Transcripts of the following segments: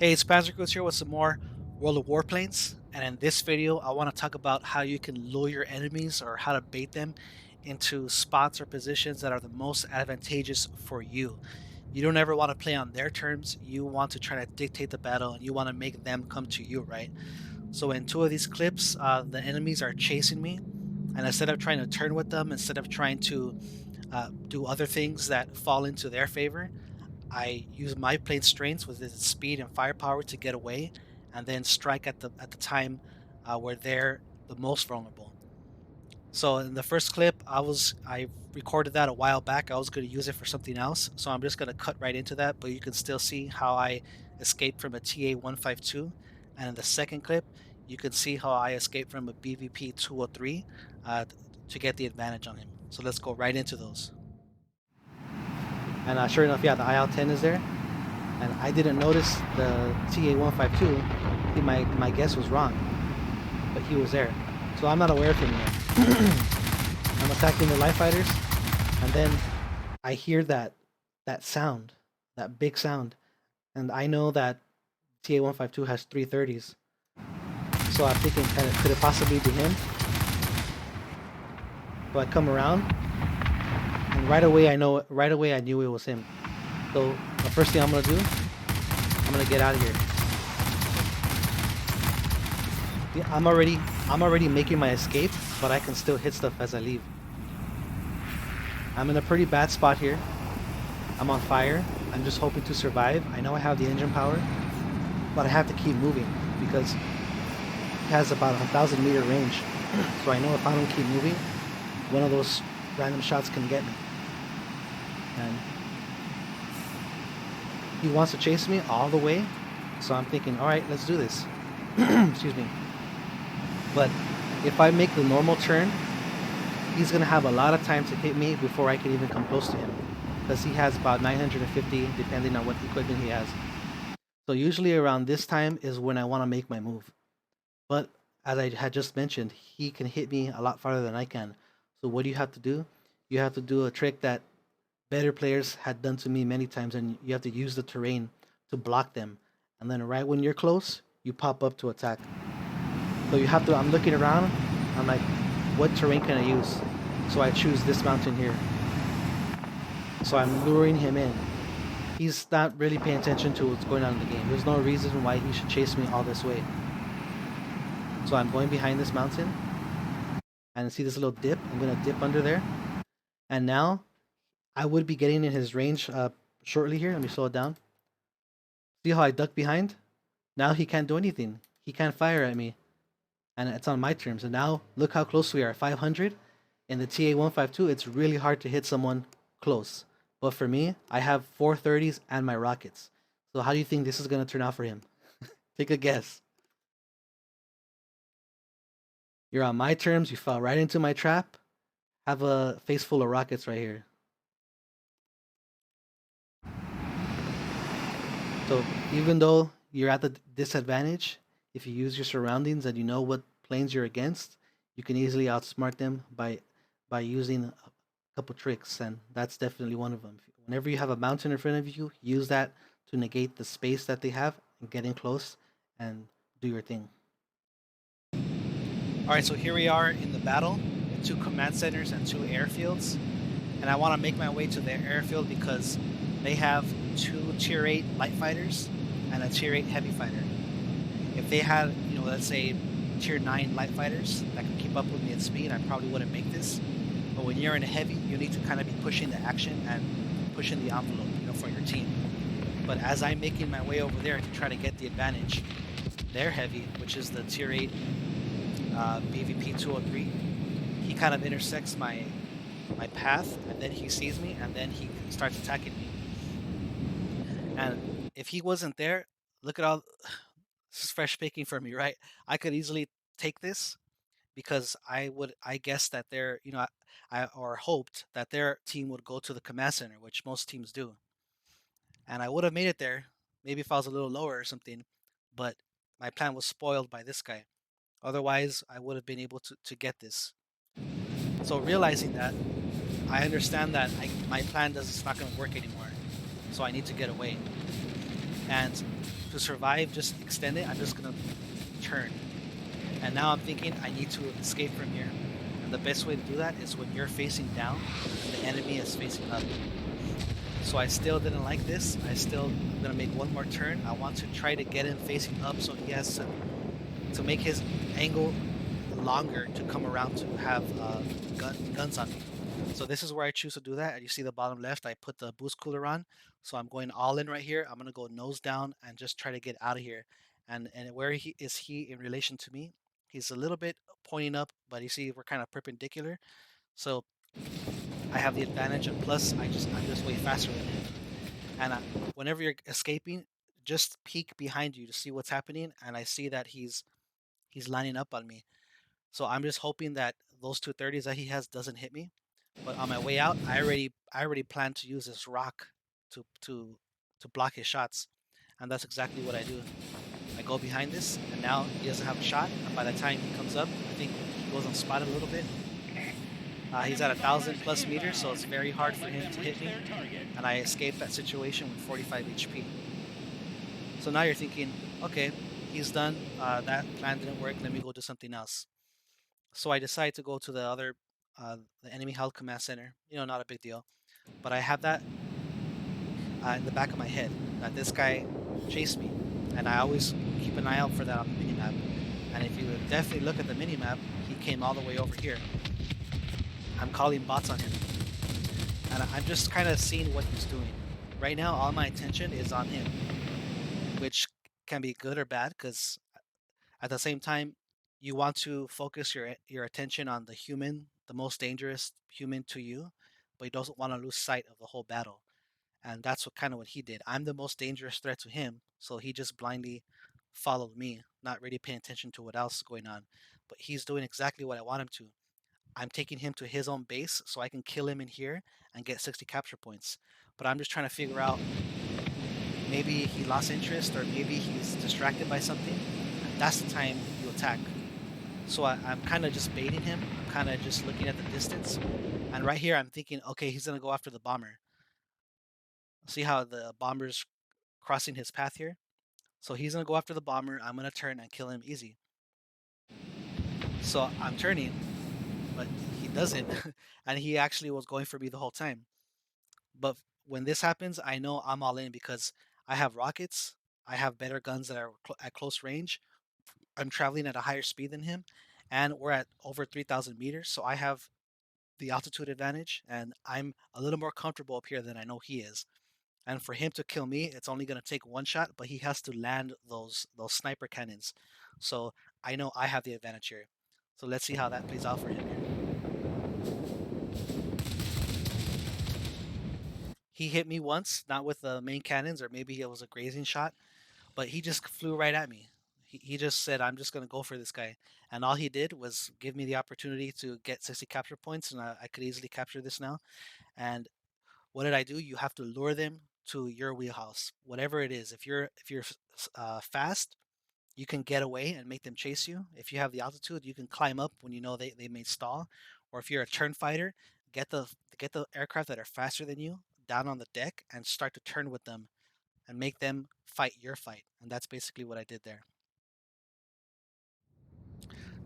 Hey, it's Panzercruise here with some more World of Warplanes, and in this video I want to talk about how you can lure your enemies or how to bait them into spots or positions that are the most advantageous for you. You don't ever want to play on their terms, you want to try to dictate the battle and you want to make them come to you, right? So in two of these clips, the enemies are chasing me, and instead of trying to turn with them, instead of trying to do other things that fall into their favor, I use my plane's strengths with its speed and firepower to get away, and then strike at the time where they're the most vulnerable. So in the first clip, I recorded that a while back. I was going to use it for something else, so I'm just going to cut right into that. But you can still see how I escaped from a TA-152, and in the second clip, you can see how I escaped from a BVP-203 to get the advantage on him. So let's go right into those. And sure enough, yeah, the IL-10 is there. And I didn't notice the TA-152. My guess was wrong, but he was there. So I'm not aware of him yet. I'm attacking the light fighters, and then I hear that sound, that big sound, and I know that TA-152 has 330s. So I'm thinking, could it possibly be him? So I come around, and right away I knew it was him. So the first thing I'm gonna do, I'm gonna get out of here. Yeah, I'm already making my escape, but I can still hit stuff as I leave. I'm in a pretty bad spot here. I'm on fire. I'm just hoping to survive. I know I have the engine power, but I have to keep moving because it has about 1,000-meter range. So I know if I don't keep moving, one of those random shots can get me. And he wants to chase me all the way, so I'm thinking, all right, let's do this. Excuse me. But if I make the normal turn, he's gonna have a lot of time to hit me before I can even come close to him, because he has about 950 depending on what equipment he has. So usually around this time is when I want to make my move. But as I had just mentioned, he can hit me a lot farther than I can. So what do you have to do? You have to do a trick that better players had done to me many times, and you have to use the terrain to block them. And then right when you're close, you pop up to attack. So you have to, I'm looking around, I'm like, what terrain can I use? So I choose this mountain here. So I'm luring him in. He's not really paying attention to what's going on in the game. There's no reason why he should chase me all this way. So I'm going behind this mountain, and see this little dip? I'm gonna dip under there. And now I would be getting in his range shortly here. Let me slow it down. See how I duck behind? Now he can't do anything. He can't fire at me. And it's on my terms. And now look how close we are, 500. In the TA-152, it's really hard to hit someone close. But for me, I have 430s and my rockets. So how do you think this is going to turn out for him? Take a guess. You're on my terms. You fell right into my trap. Have a face full of rockets right here. So even though you're at the disadvantage, if you use your surroundings and you know what planes you're against, you can easily outsmart them by using a couple tricks, and that's definitely one of them. Whenever you have a mountain in front of you, use that to negate the space that they have and get in close and do your thing. All right, so here we are in the battle with two command centers and two airfields, and I want to make my way to their airfield because they have two tier 8 light fighters and a tier 8 heavy fighter. If they had, let's say tier 9 light fighters that could keep up with me at speed, I probably wouldn't make this. But when you're in a heavy, you need to kind of be pushing the action and pushing the envelope, for your team. But as I'm making my way over there to try to get the advantage, their heavy, which is the tier 8 BVP 203, he kind of intersects my path, and then he sees me, and then he starts attacking me. And if he wasn't there, look at all this is fresh speaking for me, right? I could easily take this because I guessed that I or hoped that their team would go to the command center, which most teams do. And I would have made it there, maybe if I was a little lower or something, but my plan was spoiled by this guy. Otherwise, I would have been able to get this. So realizing that, I understand that my plan it's not going to work anymore. So I need to get away. And to survive, just extend it. I'm just gonna turn. And now I'm thinking I need to escape from here. And the best way to do that is when you're facing down and the enemy is facing up. So I still didn't like this. I'm gonna make one more turn. I want to try to get him facing up so he has to make his angle longer to come around to have guns on me. So this is where I choose to do that. And you see the bottom left, I put the boost cooler on. So I'm going all in right here. I'm gonna go nose down and just try to get out of here. And where he in relation to me? He's a little bit pointing up, but you see we're kind of perpendicular. So I have the advantage, and plus I'm just way faster than him. And whenever you're escaping, just peek behind you to see what's happening. And I see that he's lining up on me. So I'm just hoping that those 230s that he has doesn't hit me. But on my way out, I already plan to use this rock to block his shots, and that's exactly what I do. I go behind this, and now he doesn't have a shot. And by the time he comes up, I think he goes unspotted a little bit. He's at 1,000+ meters, so it's very hard for him to hit me, and I escaped that situation with 45 HP. So now you're thinking, okay, he's done. That plan didn't work. Let me go do something else. So I decide to go to the enemy held command center. Not a big deal. But I have that in the back of my head that this guy chased me, and I always keep an eye out for that on the minimap. And if you definitely look at the minimap, he came all the way over here. I'm calling bots on him, and I'm just kind of seeing what he's doing. Right now, all my attention is on him, which can be good or bad because at the same time, you want to focus your attention on the human, the most dangerous human to you, but you don't want to lose sight of the whole battle. And that's what he did. I'm the most dangerous threat to him, so he just blindly followed me, not really paying attention to what else is going on. But he's doing exactly what I want him to. I'm taking him to his own base so I can kill him in here and get 60 capture points. But I'm just trying to figure out, maybe he lost interest or maybe he's distracted by something. And that's the time you attack. So I'm kind of just baiting him. I'm kind of just looking at the distance. And right here, I'm thinking, okay, he's going to go after the bomber. See how the bomber's crossing his path here? So he's going to go after the bomber. I'm going to turn and kill him easy. So I'm turning, but he doesn't. And he actually was going for me the whole time. But when this happens, I know I'm all in because I have rockets. I have better guns that are at close range. I'm traveling at a higher speed than him. And we're at over 3,000 meters. So I have the altitude advantage. And I'm a little more comfortable up here than I know he is. And for him to kill me, it's only going to take one shot, but he has to land those sniper cannons. So I know I have the advantage here. So let's see how that plays out for him here. He hit me once, not with the main cannons, or maybe it was a grazing shot, but he just flew right at me. He just said, I'm just going to go for this guy. And all he did was give me the opportunity to get 60 capture points, and I could easily capture this now. And what did I do? You have to lure them to your wheelhouse, whatever it is. If you're fast, you can get away and make them chase you. If you have the altitude, you can climb up when you know they may stall. Or if you're a turn fighter, get the aircraft that are faster than you down on the deck and start to turn with them and make them fight your fight. And that's basically what I did there.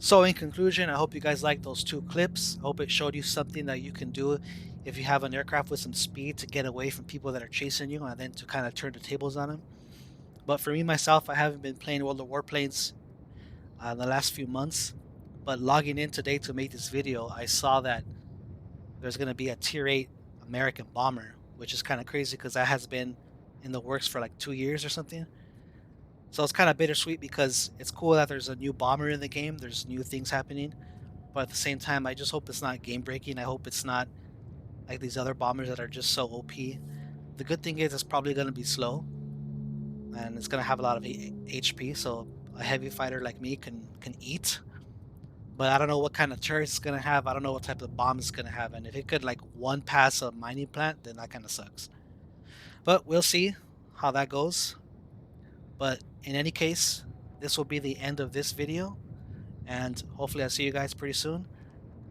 So in conclusion, I hope you guys liked those two clips. I hope it showed you something that you can do if you have an aircraft with some speed to get away from people that are chasing you and then to kind of turn the tables on them. But for me myself, I haven't been playing World of Warplanes the last few months. But logging in today to make this video, I saw that there's going to be a Tier 8 American bomber, which is kind of crazy because that has been in the works for like 2 years or something. So it's kind of bittersweet because it's cool that there's a new bomber in the game. There's new things happening. But at the same time, I just hope it's not game breaking. I hope it's not like these other bombers that are just so OP. The good thing is it's probably going to be slow and it's going to have a lot of HP. So a heavy fighter like me can eat. But I don't know what kind of turret it's going to have. I don't know what type of bomb it's going to have. And if it could like one pass a mining plant, then that kind of sucks. But we'll see how that goes. But in any case, this will be the end of this video. And hopefully I'll see you guys pretty soon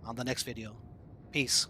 on the next video. Peace.